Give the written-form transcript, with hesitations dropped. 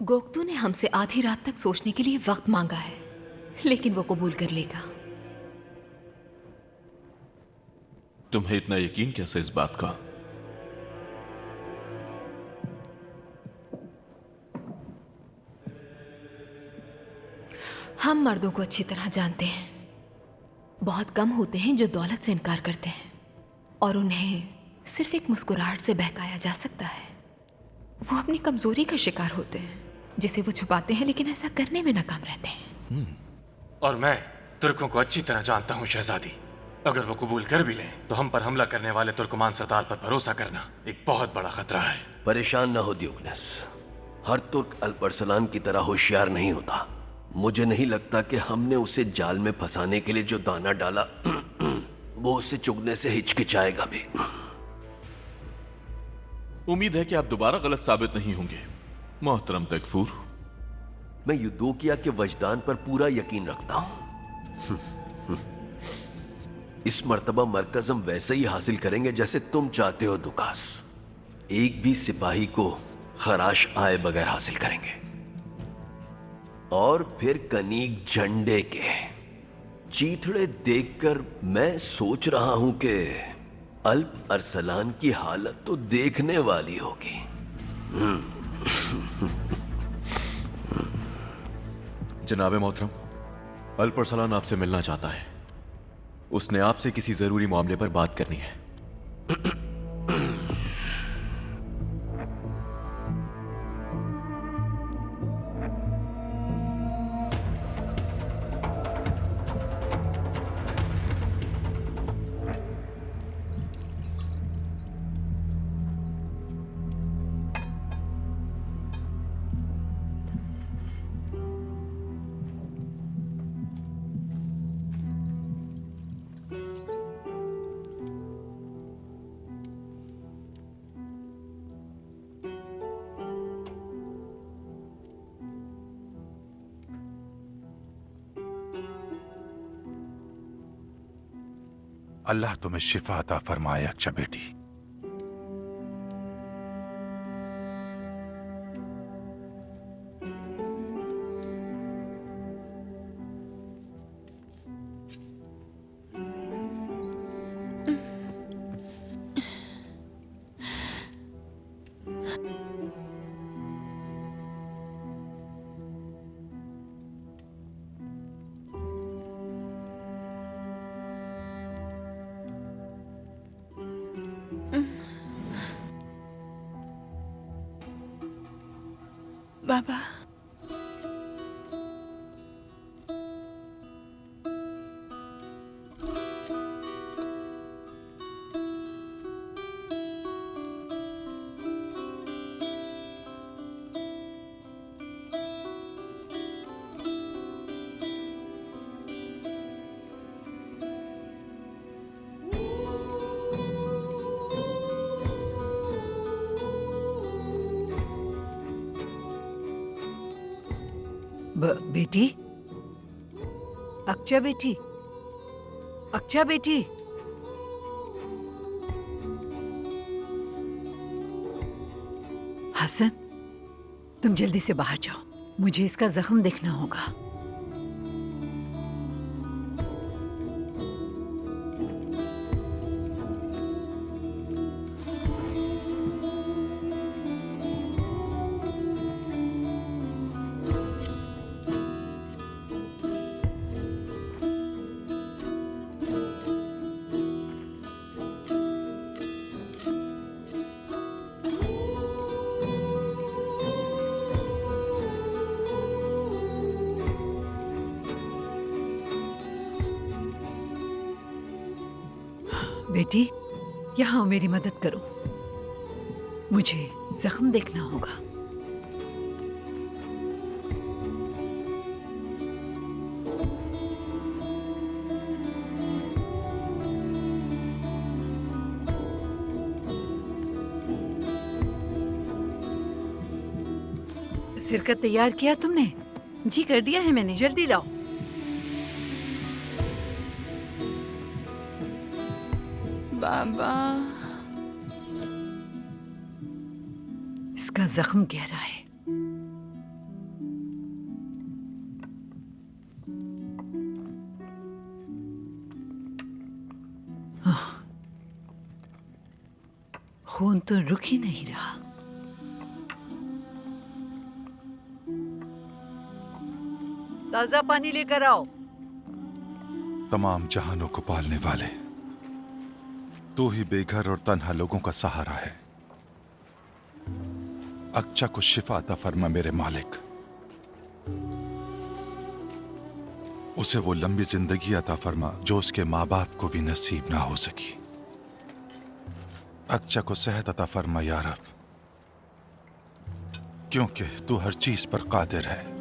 गोक्तू ने हमसे आधी रात तक सोचने के लिए वक्त मांगा है, लेकिन वो कबूल कर लेगा। तुम्हें इतना यकीन कैसे इस बात का? हम मर्दों को अच्छी तरह जानते हैं। बहुत कम होते हैं जो दौलत से इनकार करते हैं, और उन्हें सिर्फ एक मुस्कुराहट से बहकाया जा सकता है। वो अपनी कमजोरी का शिकार होते हैं, जिसे वो छुपाते हैं, लेकिन ऐसा करने में नाकाम रहते हैं। और मैं तुर्कों को अच्छी तरह जानता हूँ शहजादी। अगर वो कबूल कर भी लें तो हम पर हमला करने वाले तुर्कमान सरदार पर भरोसा करना एक बहुत बड़ा खतरा है। परेशान न हो दियोगनस, हर तुर्क अल्परसलान की तरह होशियार नहीं होता। मुझे नहीं लगता कि हमने उसे जाल में फंसाने के लिए जो दाना डाला वो उसे चुगने से हिचकिचाएगा भी। उम्मीद है कि आप दोबारा गलत साबित नहीं होंगे मोहतरम तकफूर। मैं यूदोकिया के वजदान पर पूरा यकीन रखता हूं। इस मर्तबा मरकज हम वैसे ही हासिल करेंगे जैसे तुम चाहते हो दुकास। एक भी सिपाही को खराश आए बगैर हासिल करेंगे। और फिर कनीक झंडे के चीथड़े देखकर मैं सोच रहा हूं कि अल्प अरसलान की हालत तो देखने वाली होगी। जनाबे मोहतरम, अल्प अरसलान आपसे मिलना चाहता है। उसने आपसे किसी जरूरी मामले पर बात करनी है। अल्लाह तुम्हें शिफा अता फरमाए अच्छा बेटी। बाबा, बेटी, अक्चा बेटी, अक्चा बेटी। हसन, तुम जल्दी से बाहर जाओ, मुझे इसका जख्म देखना होगा। बेटी, यहाँ मेरी मदद करो, मुझे जख्म देखना होगा। सिरकत तैयार किया तुमने? जी कर दिया है मैंने। जल्दी लाओ। बाबा, इसका जख्म गहरा है, खून तो रुक ही नहीं रहा। ताजा पानी लेकर आओ। तमाम जहानों को पालने वाले, तू ही बेघर और तन्हा लोगों का सहारा है। अक्चा को शिफा अता फरमा मेरे मालिक। उसे वो लंबी जिंदगी अता फरमा जो उसके माँ बाप को भी नसीब ना हो सकी। अक्चा को सेहत अता फरमा या रब, क्योंकि तू हर चीज पर कादिर है।